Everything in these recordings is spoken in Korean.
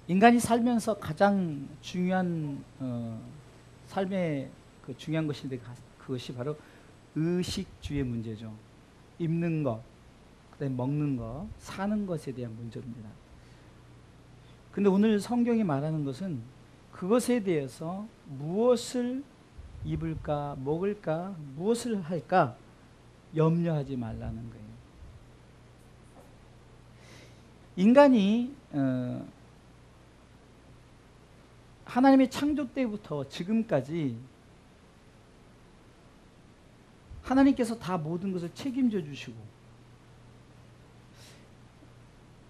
인간이 살면서 가장 중요한 삶의 그 중요한 것인데 그것이 바로 의식주의 문제죠. 입는 것, 그다음에 먹는 것, 사는 것에 대한 문제입니다. 근데 오늘 성경이 말하는 것은 그것에 대해서 무엇을 입을까, 먹을까, 무엇을 할까 염려하지 말라는 거예요. 인간이 하나님의 창조 때부터 지금까지 하나님께서 다 모든 것을 책임져 주시고,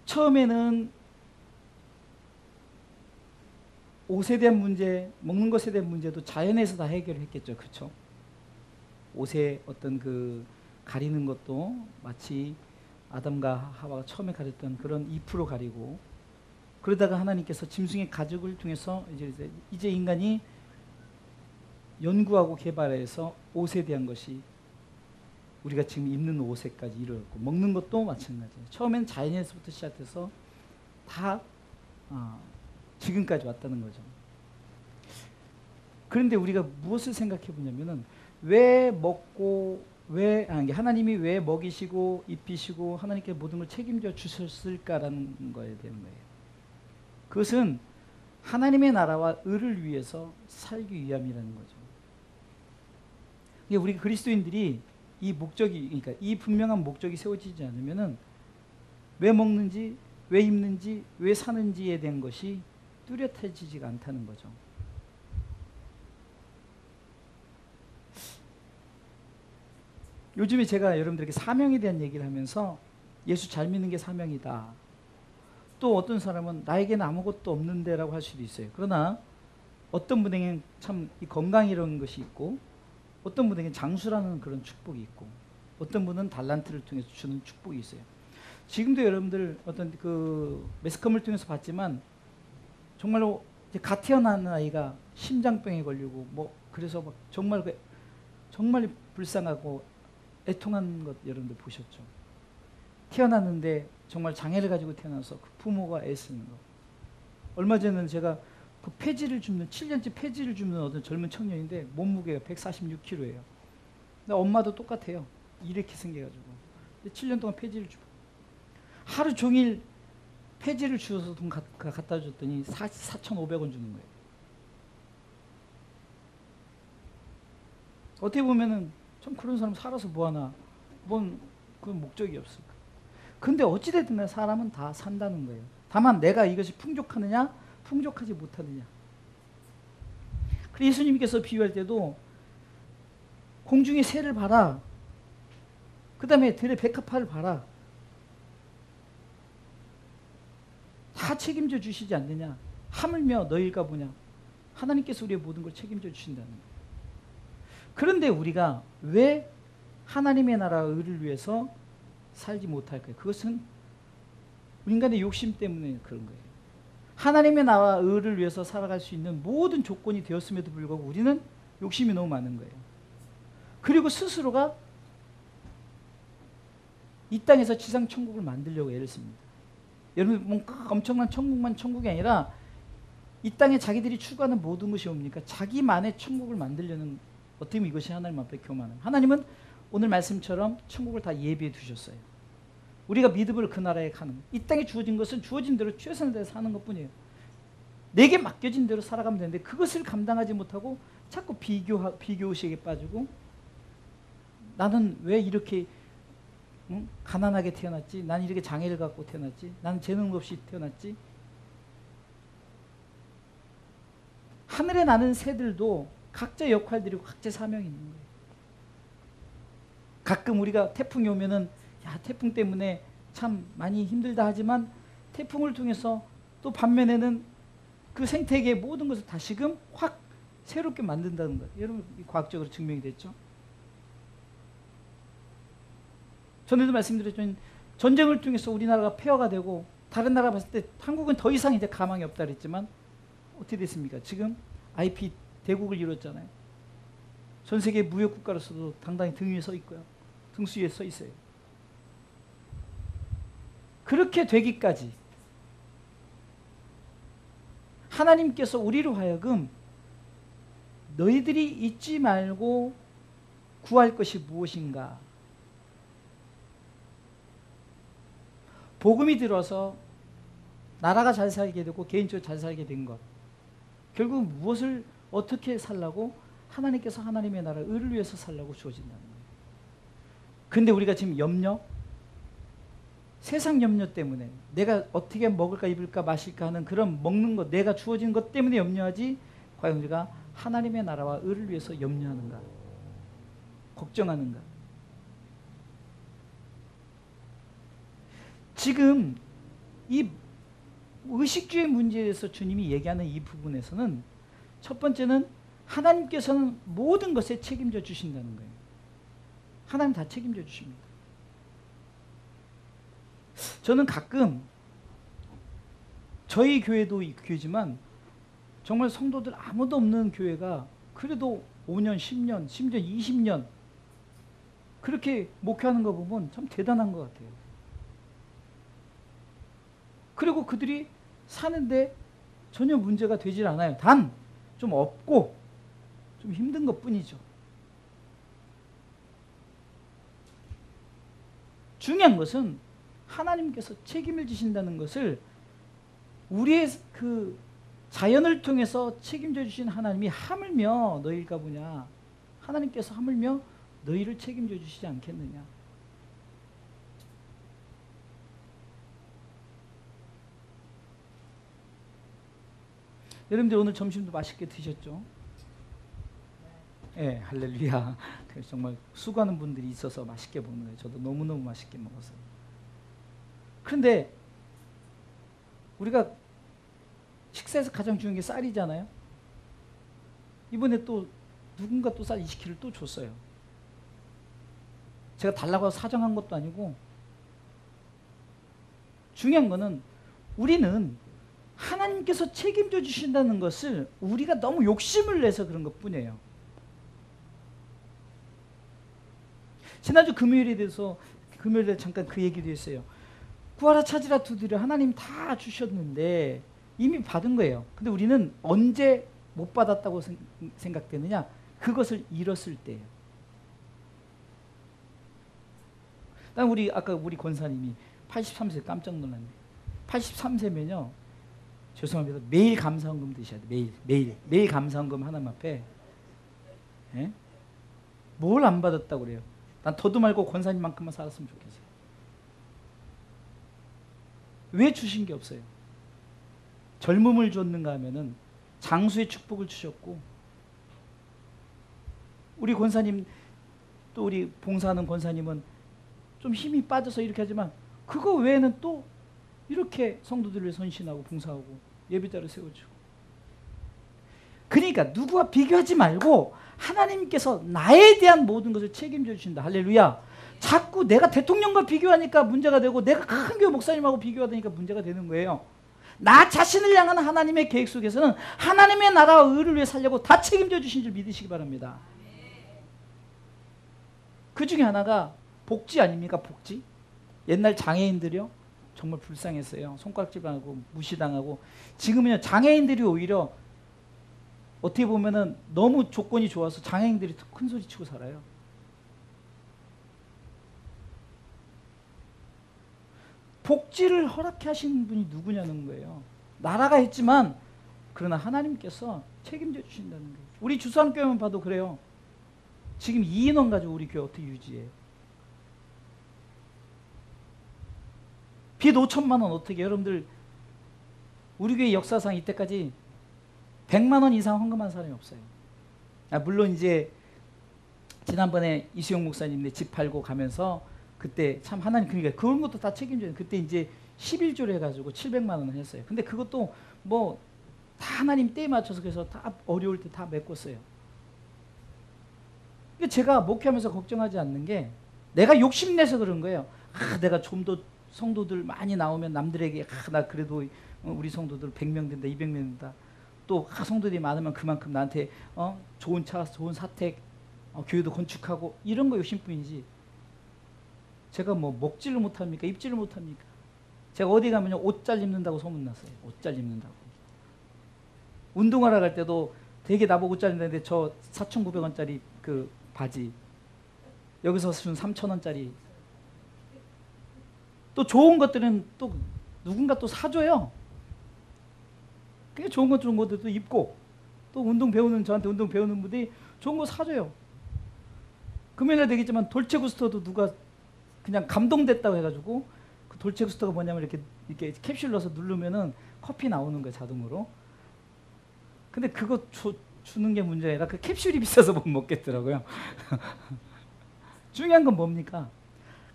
처음에는 옷에 대한 문제, 먹는 것에 대한 문제도 자연에서 다 해결했겠죠. 그렇죠? 옷에 어떤 그 가리는 것도 마치 아담과 하와가 처음에 가렸던 그런 잎으로 가리고, 그러다가 하나님께서 짐승의 가죽을 통해서 이제 인간이 연구하고 개발해서 옷에 대한 것이 우리가 지금 입는 옷에까지 이르렀고, 먹는 것도 마찬가지예요. 처음엔 자연에서부터 시작해서 다 지금까지 왔다는 거죠. 그런데 우리가 무엇을 생각해 보냐면은 왜 먹고 하나님이 왜 먹이시고 입히시고 하나님께 모든 걸 책임져 주셨을까라는 거에 대한 거예요. 그것은 하나님의 나라와 의를 위해서 살기 위함이라는 거죠. 우리 그리스도인들이 이 목적이, 그러니까 이 분명한 목적이 세워지지 않으면은 왜 먹는지, 왜 입는지, 왜 사는지에 대한 것이 뚜렷해지지가 않다는 거죠. 요즘에 제가 여러분들에게 사명에 대한 얘기를 하면서 예수 잘 믿는 게 사명이다. 또 어떤 사람은 나에게는 아무것도 없는데 라고 할 수도 있어요. 그러나 어떤 분에게는 참 건강이라는 것이 있고, 어떤 분에게는 장수라는 그런 축복이 있고, 어떤 분은 달란트를 통해서 주는 축복이 있어요. 지금도 여러분들 어떤 그 매스컴을 통해서 봤지만 정말로 갓 태어난 아이가 심장병에 걸리고 뭐 그래서 막 정말 불쌍하고 애통한 것 여러분들 보셨죠? 태어났는데 정말 장애를 가지고 태어나서 그 부모가 애쓰는 거. 얼마 전에는 제가 그 폐지를 줍는 7년째 폐지를 줍는 어떤 젊은 청년인데 몸무게가 146kg예요. 근데 엄마도 똑같아요. 이렇게 생겨가지고 7년 동안 폐지를 주고 하루 종일 폐지를 주워서 돈 갖다 줬더니 4,500원 주는 거예요. 어떻게 보면은 좀 그런 사람 살아서 뭐하나, 뭔 그런 목적이 없을까. 근데 어찌됐든 사람은 다 산다는 거예요. 다만 내가 이것이 풍족하느냐 풍족하지 못하느냐. 그래서 예수님께서 비유할 때도 공중의 새를 봐라, 그 다음에 들의 백합화를 봐라, 다 책임져 주시지 않느냐. 하물며 너희가 뭐냐, 하나님께서 우리의 모든 걸 책임져 주신다는 거예요. 그런데 우리가 왜 하나님의 나라 의를 위해서 살지 못할까요? 그것은 인간의 욕심 때문에 그런 거예요. 하나님의 나라 의를 위해서 살아갈 수 있는 모든 조건이 되었음에도 불구하고 우리는 욕심이 너무 많은 거예요. 그리고 스스로가 이 땅에서 지상 천국을 만들려고 애를 씁니다. 여러분 뭔가 엄청난 천국만 천국이 아니라 이 땅에 자기들이 추구하는 모든 것이 뭡니까? 자기만의 천국을 만들려는, 어떻게 보면 이것이 하나님 앞에 교만함. 하나님은 오늘 말씀처럼 천국을 다 예비해 두셨어요. 우리가 믿음으로 그 나라에 가는, 이 땅에 주어진 것은 주어진 대로 최선을 다해서 사는 것뿐이에요. 내게 맡겨진 대로 살아가면 되는데 그것을 감당하지 못하고 자꾸 비교의식에 빠지고, 나는 왜 이렇게 가난하게 태어났지? 난 이렇게 장애를 갖고 태어났지? 나는 재능 없이 태어났지? 하늘에 나는 새들도 각자 역할들이 있고 각자 사명이 있는 거예요. 가끔 우리가 태풍이 오면은 야, 태풍 때문에 참 많이 힘들다 하지만 태풍을 통해서 또 반면에는 그 생태계의 모든 것을 다시금 확 새롭게 만든다는 거예요. 여러분 과학적으로 증명이 됐죠. 전에도 말씀드렸지만 전쟁을 통해서 우리나라가 폐허가 되고 다른 나라 봤을 때 한국은 더 이상 이제 가망이 없다 그랬지만 어떻게 됐습니까? 지금 IP 대국을 이뤘잖아요. 전 세계 무역 국가로서도 당당히 등 위에 서 있고요. 등수 위에 서 있어요. 그렇게 되기까지 하나님께서 우리로 하여금 너희들이 잊지 말고 구할 것이 무엇인가? 복음이 들어서 나라가 잘 살게 되고 개인적으로 잘 살게 된 것. 결국 무엇을 어떻게 살라고? 하나님께서 하나님의 나라 의를 위해서 살라고 주어진다는 거예요. 근데 우리가 지금 염려, 세상 염려 때문에 내가 어떻게 먹을까 입을까 마실까 하는 그런 먹는 것, 내가 주어진 것 때문에 염려하지, 과연 우리가 하나님의 나라와 의를 위해서 염려하는가, 걱정하는가? 지금 이 의식주의 문제에 대해서 주님이 얘기하는 이 부분에서는 첫 번째는 하나님께서는 모든 것에 책임져 주신다는 거예요. 하나님 다 책임져 주십니다. 저는 가끔 저희 교회도 교회지만 정말 성도들 아무도 없는 교회가 그래도 5년, 10년, 심지어 20년 그렇게 목회하는 거 보면 참 대단한 것 같아요. 그리고 그들이 사는데 전혀 문제가 되질 않아요. 단 좀 없고 좀 힘든 것 뿐이죠. 중요한 것은 하나님께서 책임을 지신다는 것을 우리의 그 자연을 통해서 책임져 주신 하나님이 하물며 너희가 뭐냐, 하나님께서 하물며 너희를 책임져 주시지 않겠느냐. 여러분들 오늘 점심도 맛있게 드셨죠? 예, 할렐루야. 정말 수고하는 분들이 있어서 맛있게 먹는 거예요. 저도 너무너무 맛있게 먹었어요. 그런데 우리가 식사에서 가장 중요한 게 쌀이잖아요. 이번에 또 누군가 또 쌀 20kg 또 줬어요. 제가 달라고 사정한 것도 아니고, 중요한 거는 우리는 하나님께서 책임져 주신다는 것을 우리가 너무 욕심을 내서 그런 것 뿐이에요. 지난주 금요일에 대해서 잠깐 그 얘기도 했어요. 구하라 찾으라 두드려 하나님 다 주셨는데 이미 받은 거예요. 근데 우리는 언제 못 받았다고 생각되느냐? 그것을 잃었을 때예요. 아까 우리 권사님이 83세 깜짝 놀랐네. 83세면요. 죄송합니다. 매일 감사헌금 드셔야 돼요. 매일 감사헌금 하나님 앞에. 예? 뭘 안 받았다고 그래요. 난 더도 말고 권사님만큼만 살았으면 좋겠어요. 왜 주신 게 없어요? 젊음을 줬는가 하면은 장수의 축복을 주셨고, 우리 권사님 또 우리 봉사하는 권사님은 좀 힘이 빠져서 이렇게 하지만 그거 외에는 또 이렇게 성도들을 위해 헌신하고 봉사하고 예배자를 세워주고. 그러니까 누구와 비교하지 말고 하나님께서 나에 대한 모든 것을 책임져 주신다. 할렐루야. 자꾸 내가 대통령과 비교하니까 문제가 되고 내가 큰 교회 목사님하고 비교하니까 문제가 되는 거예요. 나 자신을 향한 하나님의 계획 속에서는 하나님의 나라와 의를 위해 살려고 다 책임져 주신 줄 믿으시기 바랍니다. 그 중에 하나가 복지 아닙니까? 복지. 옛날 장애인들이요 정말 불쌍했어요. 손가락질하고 무시당하고. 지금은요 장애인들이 오히려 어떻게 보면은 너무 조건이 좋아서 장애인들이 큰 소리 치고 살아요. 복지를 허락해 하신 분이 누구냐는 거예요. 나라가 했지만 그러나 하나님께서 책임져 주신다는 거예요. 우리 주산교회만 봐도 그래요. 지금 2인원 가지고 우리 교회 어떻게 유지해? 빚 5천만 원 어떻게, 여러분들 우리 교회 역사상 이때까지 100만 원 이상 헌금한 사람이 없어요. 물론 이제 지난번에 이수영 목사님 집 팔고 가면서 그때 참 하나님, 그러니까 그런 것도 다 책임져요. 그때 이제 11조를 해가지고 700만 원을 했어요. 근데 그것도 뭐 다 하나님 때에 맞춰서 그래서 다 어려울 때 다 메꿨어요. 제가 목회하면서 걱정하지 않는 게 내가 욕심내서 그런 거예요. 내가 좀 더 성도들 많이 나오면 남들에게 나 그래도 우리 성도들 100명 된다 200명 된다. 또 성도들이 많으면 그만큼 나한테 좋은 차 좋은 사택 교회도 건축하고 이런 거 욕심뿐이지, 제가 뭐 먹지를 못합니까? 입지를 못합니까? 제가 어디 가면요 옷 잘 입는다고 소문났어요. 옷 잘 입는다고. 운동하러 갈 때도 되게 나보고 짜린다는데 저 4,900원짜리 그 바지 여기서 준 3,000원짜리 또 좋은 것들은 또 누군가 또 사줘요. 그게 좋은 것 좋은 것들도 입고 또 저한테 운동 배우는 분들이 좋은 거 사줘요. 금요일에 되겠지만 돌체구스터도 누가 그냥 감동됐다고 해가지고 그 돌체구스터가 뭐냐면 이렇게 캡슐 넣어서 누르면은 커피 나오는 거예요, 자동으로. 근데 그거 주는 게 문제가 아니라 그 캡슐이 비싸서 못 먹겠더라고요. 중요한 건 뭡니까?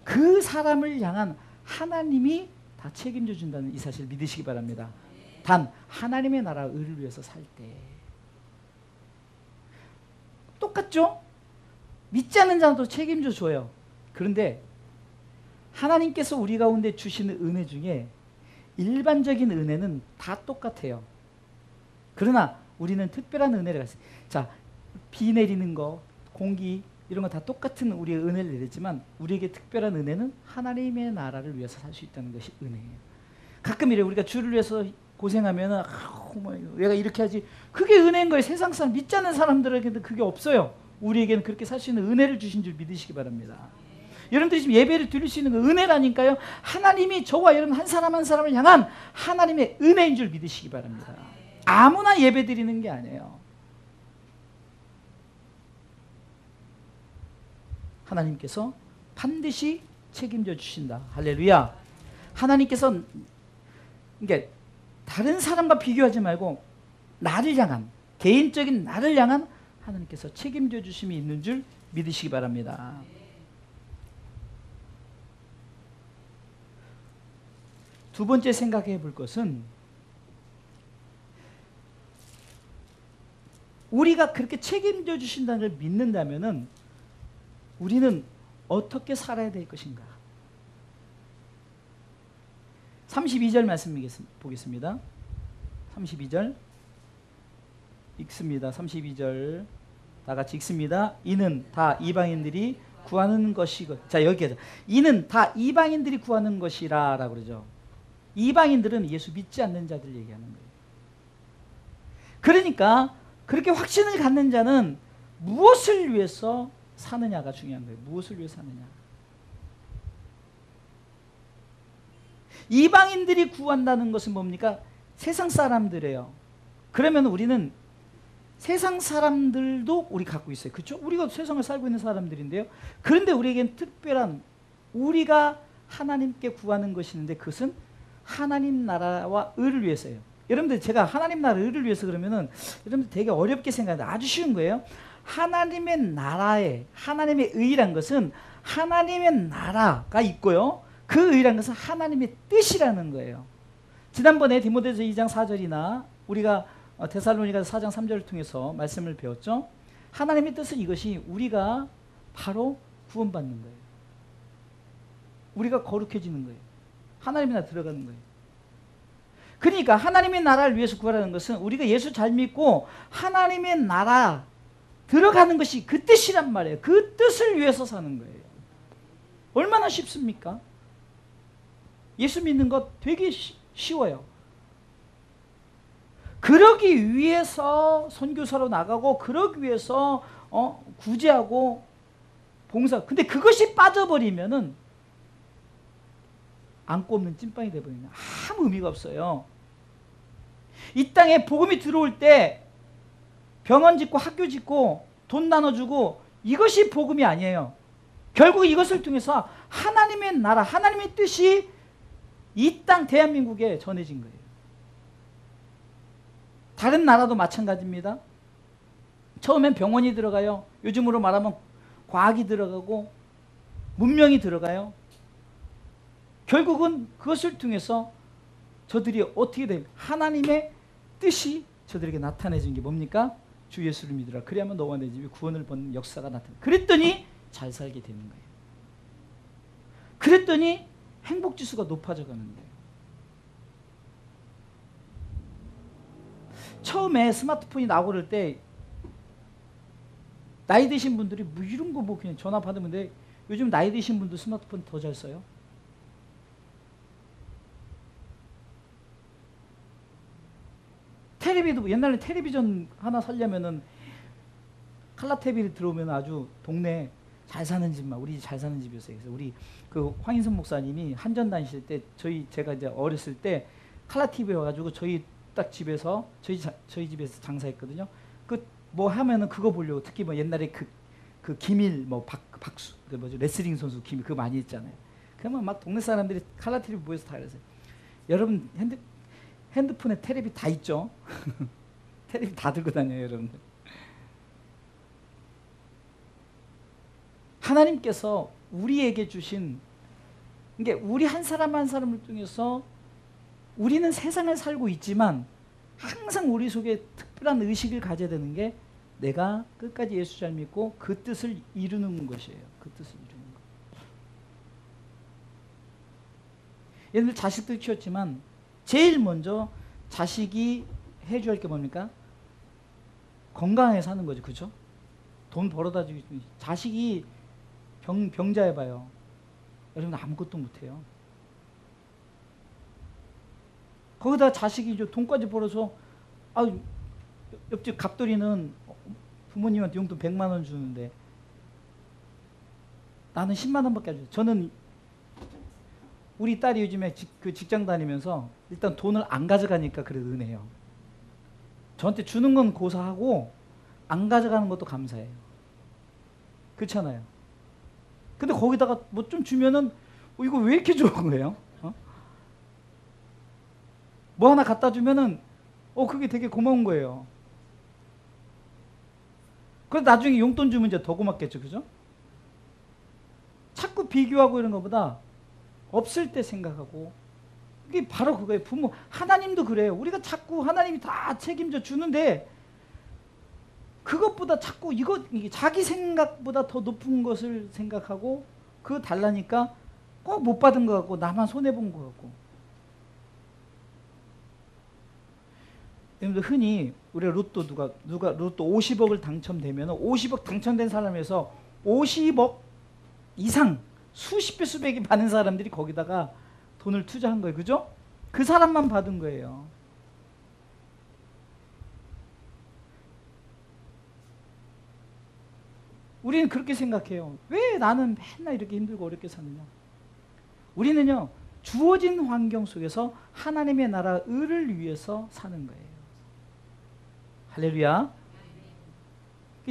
그 사람을 향한 하나님이 다 책임져 준다는 이 사실을 믿으시기 바랍니다. 단 하나님의 나라 의를 위해서 살 때 똑같죠? 믿지 않는 자도 책임져 줘요. 그런데 하나님께서 우리 가운데 주시는 은혜 중에 일반적인 은혜는 다 똑같아요. 그러나 우리는 특별한 은혜를 가졌어요. 자, 비 내리는 거, 공기 이런 거 다 똑같은 우리의 은혜를 내렸지만 우리에게 특별한 은혜는 하나님의 나라를 위해서 살 수 있다는 것이 은혜예요. 가끔 이래 우리가 주를 위해서 고생하면은 내가 이렇게 하지, 그게 은혜인 거예요. 세상 사람 믿지 않는 사람들에게는 그게 없어요. 우리에게는 그렇게 살 수 있는 은혜를 주신 줄 믿으시기 바랍니다. 여러분들이 지금 예배를 드릴 수 있는 건 은혜라니까요. 하나님이 저와 여러분 한 사람 한 사람을 향한 하나님의 은혜인 줄 믿으시기 바랍니다. 아무나 예배 드리는 게 아니에요. 하나님께서 반드시 책임져 주신다. 할렐루야. 하나님께서 그러니까 다른 사람과 비교하지 말고 나를 향한, 개인적인 나를 향한 하나님께서 책임져 주심이 있는 줄 믿으시기 바랍니다. 두 번째 생각해 볼 것은 우리가 그렇게 책임져 주신다는 걸 믿는다면은 우리는 어떻게 살아야 될 것인가? 32절 말씀 보겠습니다. 32절 읽습니다. 32절 다 같이 읽습니다. 이는 다 이방인들이 구하는 것이고, 자 여기에서 이는 다 이방인들이 구하는 것이라 라고 그러죠. 이방인들은 예수 믿지 않는 자들 얘기하는 거예요. 그러니까 그렇게 확신을 갖는 자는 무엇을 위해서 사느냐가 중요한 거예요. 무엇을 위해서 사느냐. 이방인들이 구한다는 것은 뭡니까? 세상 사람들이에요. 그러면 우리는 세상 사람들도 우리 갖고 있어요. 그렇죠? 우리가 세상을 살고 있는 사람들인데요. 그런데 우리에겐 특별한, 우리가 하나님께 구하는 것이 있는데 그것은 하나님 나라와 의를 위해서예요. 여러분들 제가 하나님 나라 의를 위해서 그러면은 여러분들 되게 어렵게 생각하는데 아주 쉬운 거예요. 하나님의 나라에, 하나님의 의란 것은 하나님의 나라가 있고요. 그 의란 것은 하나님의 뜻이라는 거예요. 지난번에 디모데서 2장 4절이나 우리가 데살로니가서 4장 3절을 통해서 말씀을 배웠죠. 하나님의 뜻은 이것이 우리가 바로 구원받는 거예요. 우리가 거룩해지는 거예요. 하나님의 나라 들어가는 거예요. 그러니까 하나님의 나라를 위해서 구하라는 것은 우리가 예수 잘 믿고 하나님의 나라 들어가는 것이 그 뜻이란 말이에요. 그 뜻을 위해서 사는 거예요. 얼마나 쉽습니까? 예수 믿는 것 되게 쉬워요. 그러기 위해서 선교사로 나가고 그러기 위해서 구제하고 봉사. 근데 그것이 빠져버리면은 안고 없는 찐빵이 되어버리면 아무 의미가 없어요. 이 땅에 복음이 들어올 때 병원 짓고 학교 짓고 돈 나눠주고 이것이 복음이 아니에요. 결국 이것을 통해서 하나님의 나라, 하나님의 뜻이 이 땅 대한민국에 전해진 거예요. 다른 나라도 마찬가지입니다. 처음엔 병원이 들어가요. 요즘으로 말하면 과학이 들어가고 문명이 들어가요. 결국은 그것을 통해서 저들이 어떻게 돼요? 하나님의 뜻이 저들에게 나타내진 게 뭡니까? 주 예수를 믿으라. 그래야만 너와 내 집이 구원을 받는 역사가 나타나. 그랬더니 잘 살게 되는 거예요. 그랬더니 행복지수가 높아져 가는 거예요. 처음에 스마트폰이 나오고 그럴 때 나이 드신 분들이 뭐 이런 거 뭐 그냥 전화 받으면 돼. 요즘 나이 드신 분들 스마트폰 더 잘 써요. 가게도 옛날에 텔레비전 하나 살려면은 칼라 TV를 들어오면 아주 동네 잘 사는 집만, 우리 잘 사는 집이었어요. 그래서 우리 그 황인선 목사님이 한전 다니실 때 제가 이제 어렸을 때 칼라 TV에 와가지고 저희 딱 집에서 저희 집에서 장사했거든요. 그 뭐 하면은 그거 보려고, 특히 뭐 옛날에 그 기밀 뭐 박수 그 뭐죠, 레슬링 선수 기밀 그거 많이 했잖아요. 그러면 막 동네 사람들이 칼라 TV 모여서 다 그랬어요. 여러분 핸드폰에 테레비 다 있죠? 테레비 다 들고 다녀요, 여러분들. 하나님께서 우리에게 주신, 이게 우리 한 사람 한 사람을 통해서 우리는 세상을 살고 있지만 항상 우리 속에 특별한 의식을 가져야 되는 게, 내가 끝까지 예수 잘 믿고 그 뜻을 이루는 것이에요. 그 뜻을 이루는 것. 예를 들어 자식들 키웠지만 제일 먼저 자식이 해줘야 할 게 뭡니까? 건강하게 사는 거죠. 그죠? 돈 벌어다 주기. 자식이 병자해봐요. 여러분 아무것도 못해요. 거기다 자식이 돈까지 벌어서, 옆집 갑돌이는 부모님한테 용돈 100만 원 주는데 나는 10만 원밖에 안 줘요. 저는 우리 딸이 요즘에 그 직장 다니면서 일단 돈을 안 가져가니까 그래도 은혜요. 저한테 주는 건 고사하고 안 가져가는 것도 감사해요. 그렇잖아요. 근데 거기다가 뭐 좀 주면은 이거 왜 이렇게 좋은 거예요? 뭐 하나 갖다 주면은 그게 되게 고마운 거예요. 그래서 나중에 용돈 주면 이제 더 고맙겠죠. 그죠? 자꾸 비교하고 이런 것보다 없을 때 생각하고, 이게 바로 그거예요. 부모, 하나님도 그래요. 우리가 자꾸 하나님이 다 책임져 주는데 그것보다 자꾸 이게 자기 생각보다 더 높은 것을 생각하고 그거 달라니까 꼭 못 받은 것 같고 나만 손해본 것 같고. 여러분들 흔히 우리가 로또 누가 로또 50억을 당첨되면 50억 당첨된 사람에서 50억 이상 수십 배 수백이 받는 사람들이 거기다가 돈을 투자한 거예요. 그죠? 그 사람만 받은 거예요. 우리는 그렇게 생각해요. 왜 나는 맨날 이렇게 힘들고 어렵게 사느냐? 우리는요, 주어진 환경 속에서 하나님의 나라 의를 위해서 사는 거예요. 할렐루야.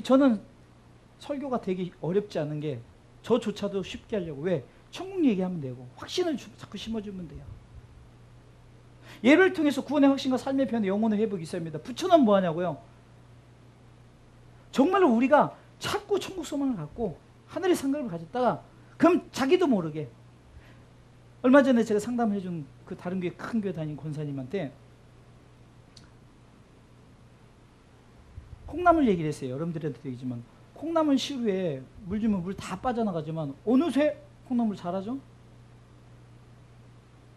저는 설교가 되게 어렵지 않은 게, 저조차도 쉽게 하려고. 왜? 천국 얘기하면 되고 확신을 자꾸 심어주면 돼요. 예를 통해서 구원의 확신과 삶의 변화, 영혼의 회복이 있어야 합니다. 부처는 뭐 하냐고요? 정말로 우리가 자꾸 천국 소망을 갖고 하늘의 상급을 가졌다가, 그럼 자기도 모르게, 얼마 전에 제가 상담해 준 그 다른 교회, 큰 교회 다닌 권사님한테 콩나물 얘기를 했어요. 여러분들한테도 얘기지만, 콩나물 시루에 물 주면 물 다 빠져나가지만 어느새 콩나물 자라죠?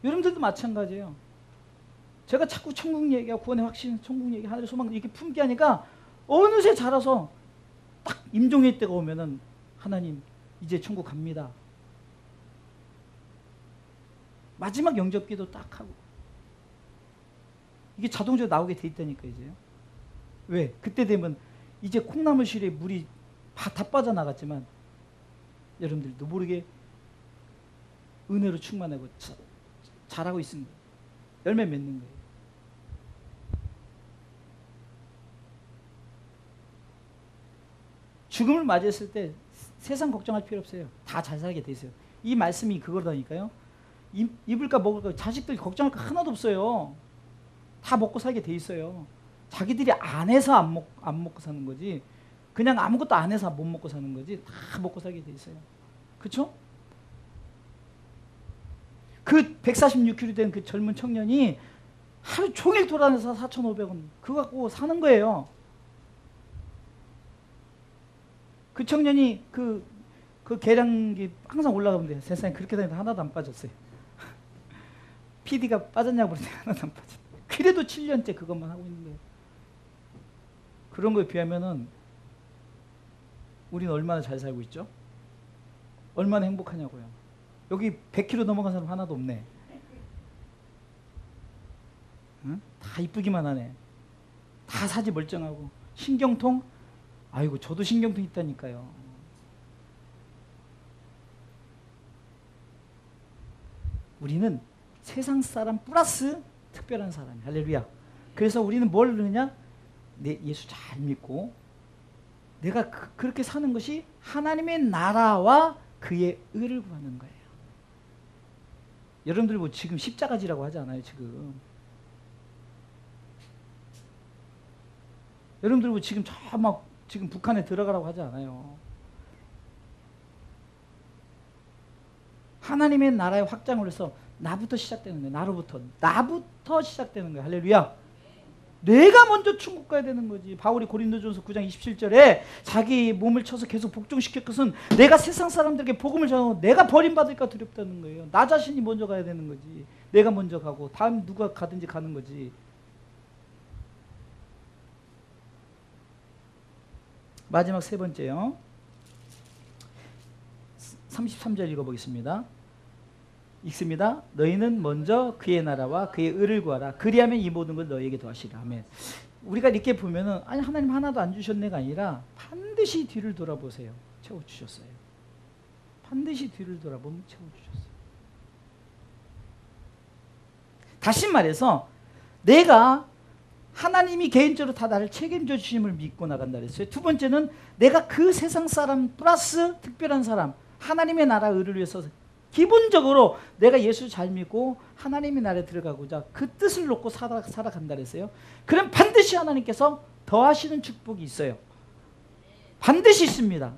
여러분들도 마찬가지예요. 제가 자꾸 천국 얘기하고 구원의 확신, 천국 얘기, 하늘의 소망 이렇게 품게 하니까 어느새 자라서 딱 임종의 때가 오면은, 하나님 이제 천국 갑니다. 마지막 영접기도 딱 하고. 이게 자동적으로 나오게 돼 있다니까 이제요. 왜? 그때 되면 이제 콩나물 실에 물이 다 빠져나갔지만 여러분들도 모르게 은혜로 충만하고 자라고 있습니다. 열매 맺는 거예요. 죽음을 맞이했을 때 세상 걱정할 필요 없어요. 다 잘 살게 돼 있어요. 이 말씀이 그거라니까요. 입을까 먹을까 자식들 걱정할 거 하나도 없어요. 다 먹고 살게 돼 있어요. 자기들이 안 해서 안 먹고 사는 거지, 그냥 아무것도 안 해서 못 먹고 사는 거지, 다 먹고 살게 돼 있어요. 그렇죠? 그 146kg 된 그 젊은 청년이 하루 종일 돌아다녀서 4,500원 그거 갖고 사는 거예요. 그 청년이 그 계량기 항상 올라가면 돼요. 세상에 그렇게 다니는데 하나도 안 빠졌어요. PD가 빠졌냐고 그러는데 하나도 안 빠졌어요. 그래도 7년째 그것만 하고 있는 거예요. 그런 거에 비하면은 우리는 얼마나 잘 살고 있죠? 얼마나 행복하냐고요. 여기 100kg 넘어간 사람 하나도 없네. 응? 다 이쁘기만 하네. 다 사지 멀쩡하고. 신경통? 아이고 저도 신경통 있다니까요. 우리는 세상 사람 플러스 특별한 사람이야. 할렐루야. 그래서 우리는 뭘 그러냐? 예수 잘 믿고 내가 그렇게 사는 것이 하나님의 나라와 그의 의를 구하는 거예요. 여러분들 뭐 지금 십자가지라고 하지 않아요, 지금. 여러분들 뭐 지금 지금 북한에 들어가라고 하지 않아요. 하나님의 나라의 확장을 해서 나부터 시작되는 거예요. 나부터 시작되는 거예요. 할렐루야. 내가 먼저 천국 가야 되는 거지. 바울이 고린도전서 9장 27절에 자기 몸을 쳐서 계속 복종시킬 것은 내가 세상 사람들에게 복음을 전하고 내가 버림받을까 두렵다는 거예요. 나 자신이 먼저 가야 되는 거지. 내가 먼저 가고 다음 누가 가든지 가는 거지. 마지막 세 번째요. 33절 읽어보겠습니다. 읽습니다. 너희는 먼저 그의 나라와 그의 의를 구하라. 그리하면 이 모든 걸 너희에게 더하시리라. 아멘. 우리가 이렇게 보면은 아니 하나님 하나도 안 주셨네가 아니라 반드시 뒤를 돌아보세요. 채워주셨어요. 반드시 뒤를 돌아보면 채워주셨어요. 다시 말해서 내가 하나님이 개인적으로 다 나를 책임져 주심을 믿고 나간다 그랬어요. 두 번째는 내가 그 세상 사람 플러스 특별한 사람 하나님의 나라 의를 위해서 기본적으로 내가 예수 잘 믿고 하나님의 나라에 들어가고자 그 뜻을 놓고 살아간다 그랬어요. 그럼 반드시 하나님께서 더하시는 축복이 있어요. 반드시 있습니다.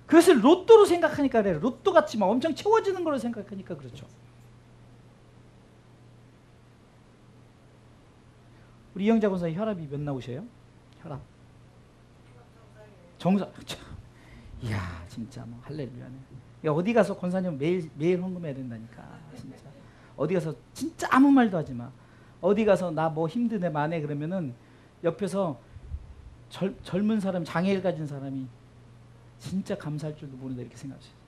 그것을 로또로 생각하니까 그래요. 로또같이 막 엄청 채워지는 걸로 생각하니까 그렇죠. 우리 이영자 권사님 혈압이 몇 나오셔요? 혈압 정상. 이야 진짜 뭐 할렐루야네. 어디 가서 권사님 매일 헌금해야 된다니까. 진짜 어디 가서 진짜 아무 말도 하지 마. 어디 가서 나 뭐 힘드네 마네 그러면은 옆에서 젊은 사람 장애를 가진 사람이 진짜 감사할 줄도 모른다 이렇게 생각하세요.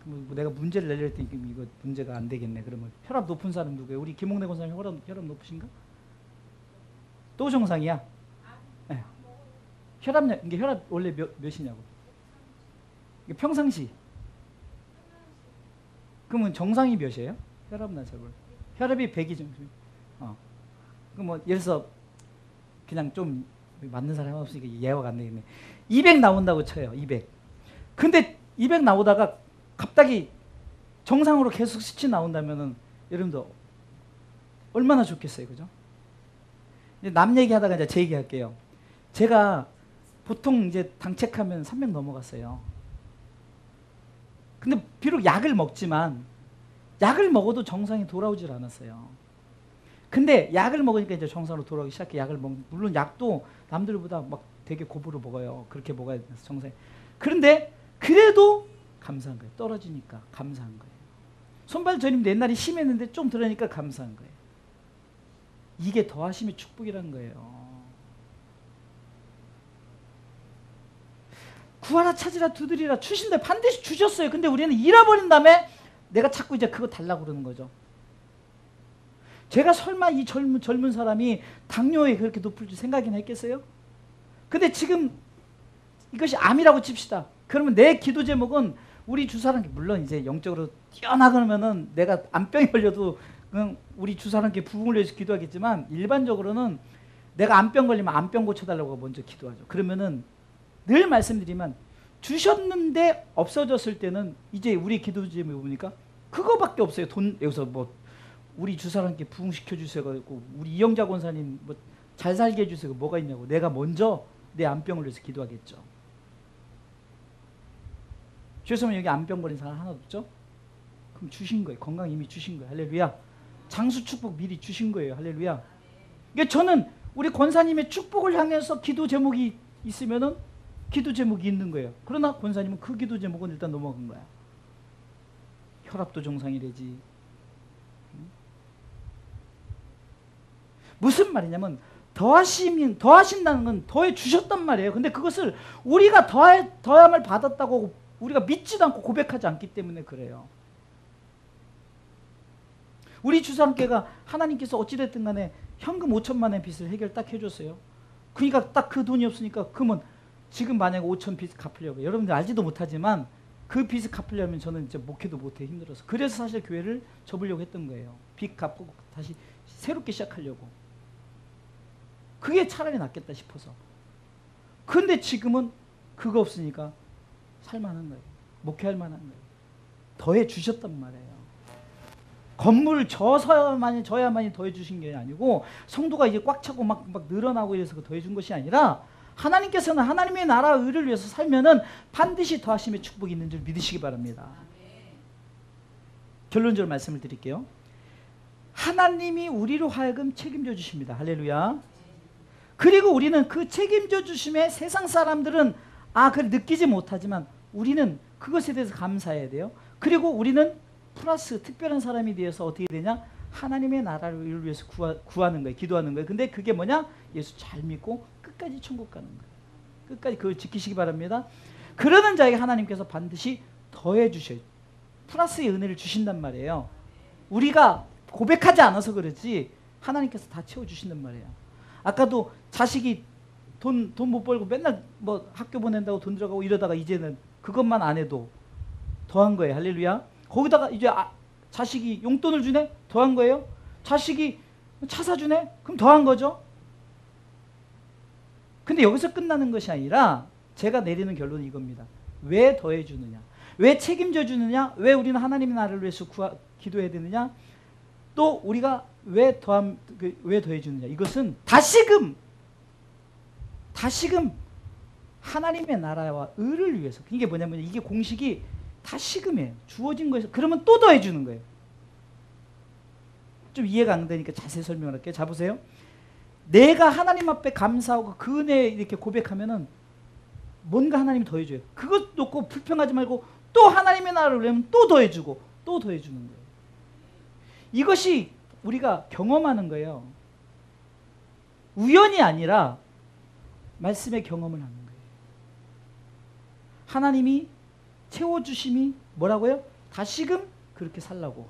뭐 내가 문제를 내려 했더니 이거 문제가 안 되겠네. 그러면 혈압 높은 사람 누구예요? 우리 김홍래 권사님 혈압 높으신가? 또 정상이야? 네. 이게 혈압 원래 몇이냐고? 이게 평상시. 그러면 정상이 몇이에요? 혈압 나 잘 몰라. 혈압이 100이 정도. 그럼 뭐 예를 들어서 그냥 좀 맞는 사람이 없으니까 예화가 안 되겠네. 200 나온다고 쳐요. 200. 근데 200 나오다가 갑자기 정상으로 계속 수치 나온다면은 여러분들 얼마나 좋겠어요, 그죠? 남 얘기하다가 이제 제 얘기할게요. 제가 보통 이제 당책하면 300 넘어갔어요. 근데 비록 약을 먹지만 약을 먹어도 정상이 돌아오질 않았어요. 근데 약을 먹으니까 이제 정상으로 돌아오기 시작해. 물론 약도 남들보다 막 되게 고부로 먹어요. 그렇게 먹어야 돼서 정상에. 그런데 그래도 감사한 거예요. 떨어지니까 감사한 거예요. 손발 저림도 옛날에 심했는데 좀 들으니까 감사한 거예요. 이게 더하심의 축복이라는 거예요. 구하라 찾으라 두드리라 주신다. 반드시 주셨어요. 근데 우리는 잃어버린 다음에 내가 자꾸 이제 그거 달라고 그러는 거죠. 제가 설마 이 젊은 사람이 당뇨에 그렇게 높을 줄 생각이나 했겠어요? 근데 지금 이것이 암이라고 칩시다. 그러면 내 기도 제목은 우리 주사람께, 물론 이제 영적으로 뛰어나가면은 내가 암병이 걸려도 그냥 우리 주사람께 부흥을 위해서 기도하겠지만 일반적으로는 내가 암병 걸리면 암병 고쳐달라고 먼저 기도하죠. 그러면은 늘 말씀드리면 주셨는데 없어졌을 때는 이제 우리 기도 제목이 보니까 그거밖에 없어요. 돈 여기서 뭐 우리 주사람께 부흥시켜 주세요. 우리 이영자 권사님 뭐 잘 살게 해주세요. 뭐가 있냐고. 내가 먼저 내 암병을 위해서 기도하겠죠. 죄송해요. 여기 암병 걸린 사람 하나도 없죠? 그럼 주신 거예요. 건강 이미 주신 거예요. 할렐루야. 장수 축복 미리 주신 거예요. 할렐루야. 그러니까 저는 우리 권사님의 축복을 향해서 기도 제목이 있으면은 기도 제목이 있는 거예요. 그러나 권사님은 그 기도 제목은 일단 넘어간 거야. 혈압도 정상이래지. 무슨 말이냐면 더하신다는 건 더해 주셨단 말이에요. 근데 그것을 우리가 더함을 받았다고 우리가 믿지도 않고 고백하지 않기 때문에 그래요. 우리 주상께가 하나님께서 어찌됐든 간에 현금 5천만 원 빚을 해결 딱 해줬어요. 그러니까 딱 그 돈이 없으니까 그러면 지금 만약에 5천 빚 갚으려고 여러분들 알지도 못하지만 그 빚을 갚으려면 저는 이제 목회도 못해 힘들어서 그래서 사실 교회를 접으려고 했던 거예요. 빚 갚고 다시 새롭게 시작하려고. 그게 차라리 낫겠다 싶어서. 근데 지금은 그거 없으니까 살만한 거예요. 목회할 만한 거예요. 더해 주셨단 말이에요. 건물 저야만이 더해 주신 게 아니고 성도가 이제 꽉 차고 막 늘어나고 이래서 더해 준 것이 아니라 하나님께서는 하나님의 나라 의를 위해서 살면은 반드시 더하심의 축복이 있는 줄 믿으시기 바랍니다. 결론적으로 말씀을 드릴게요. 하나님이 우리로 하여금 책임져 주십니다. 할렐루야. 그리고 우리는 그 책임져 주심에 세상 사람들은 그걸 느끼지 못하지만 우리는 그것에 대해서 감사해야 돼요. 그리고 우리는 플러스 특별한 사람이 되어서 어떻게 되냐? 하나님의 나라를 위해서 구하는 거예요. 기도하는 거예요. 근데 그게 뭐냐? 예수 잘 믿고 끝까지 천국 가는 거예요. 끝까지 그걸 지키시기 바랍니다. 그러는 자에게 하나님께서 반드시 더해 주셔요. 플러스의 은혜를 주신단 말이에요. 우리가 고백하지 않아서 그렇지 하나님께서 다 채워주신단 말이에요. 아까도 자식이 돈 못 벌고 맨날 뭐 학교 보낸다고 돈 들어가고 이러다가 이제는 그것만 안 해도 더한 거예요. 할렐루야. 거기다가 이제 자식이 용돈을 주네? 더한 거예요. 자식이 차 사주네? 그럼 더한 거죠. 근데 여기서 끝나는 것이 아니라 제가 내리는 결론은 이겁니다. 왜 더해 주느냐? 왜 책임져 주느냐? 왜 우리는 하나님의 나라를 위해서 기도해야 되느냐? 또 우리가 왜 더해 주느냐? 이것은 다시금 하나님의 나라와 의를 위해서. 이게 뭐냐면 이게 공식이 다시금이에요. 주어진 거에서 그러면 또 더해 주는 거예요. 좀 이해가 안 되니까 자세히 설명을 할게요. 자 보세요. 내가 하나님 앞에 감사하고 그 은혜 이렇게 고백하면은 뭔가 하나님이 더해줘요. 그것 놓고 불평하지 말고 또 하나님의 나라를 위하면 또 더해주고 또 더해주는 거예요. 이것이 우리가 경험하는 거예요. 우연이 아니라 말씀의 경험을 하는 거예요. 하나님이 채워주심이 뭐라고요? 다시금 그렇게 살라고.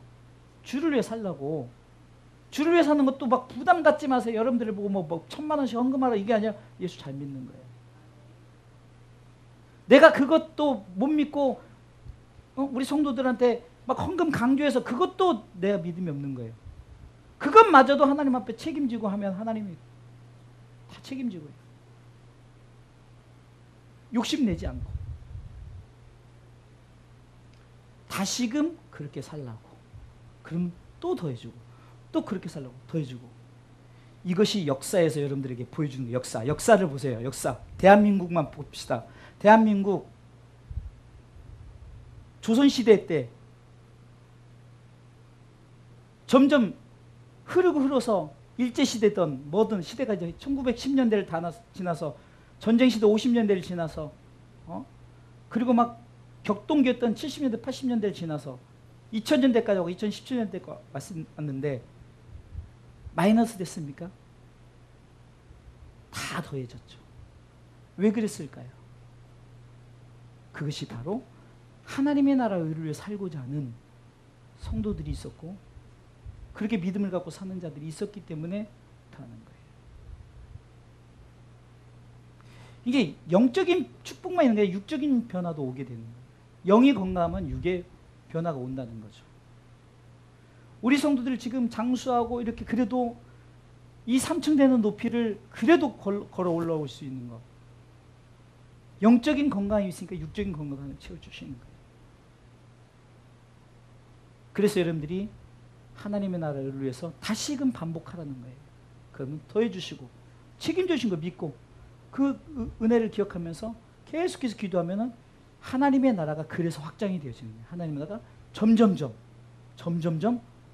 주를 위해 살라고. 주를 위해 사는 것도 막 부담 갖지 마세요. 여러분들을 보고 뭐 1,000만 원씩 헌금하라 이게 아니라 예수 잘 믿는 거예요. 내가 그것도 못 믿고 우리 성도들한테 막 헌금 강조해서 그것도 내가 믿음이 없는 거예요. 그것마저도 하나님 앞에 책임지고 하면 하나님이 다 책임지고 해요. 욕심내지 않고 다시금 그렇게 살라고. 그럼 또 더해주고 또 그렇게 살라고 더해주고. 이것이 역사에서 여러분들에게 보여주는 거예요. 역사를 보세요. 역사. 대한민국만 봅시다. 대한민국 조선시대 때 점점 흘러서 일제시대든 뭐든 시대가 이제 1910년대를 다 지나서 전쟁시대 50년대를 지나서 그리고 막 격동기였던 70년대 80년대를 지나서 2000년대까지 하고 2017년대까지 왔는데 마이너스 됐습니까? 다 더해졌죠. 왜 그랬을까요? 그것이 바로 하나님의 나라 의를 위해 살고자 하는 성도들이 있었고 그렇게 믿음을 갖고 사는 자들이 있었기 때문에 더하는 거예요. 이게 영적인 축복만 있는 게 아니라 육적인 변화도 오게 되는 거예요. 영이 건강하면 육의 변화가 온다는 거죠. 우리 성도들 지금 장수하고 이렇게 그래도 이 3층 되는 높이를 그래도 걸어 올라올 수 있는 거. 영적인 건강이 있으니까 육적인 건강을 채워주시는 거예요. 그래서 여러분들이 하나님의 나라를 위해서 다시금 반복하라는 거예요. 그러면 더해주시고 책임져 주신 거 믿고 그 은혜를 기억하면서 계속해서 기도하면은 하나님의 나라가 그래서 확장이 되어지는 거예요. 하나님의 나라가 점점점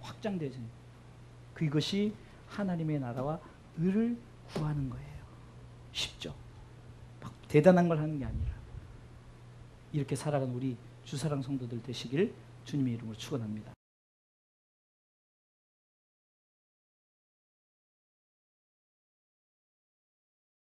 확장되어지는 거예요. 그것이 하나님의 나라와 의를 구하는 거예요. 쉽죠? 막 대단한 걸 하는 게 아니라 이렇게 살아가는 우리 주사랑 성도들 되시길 주님의 이름으로 축원합니다.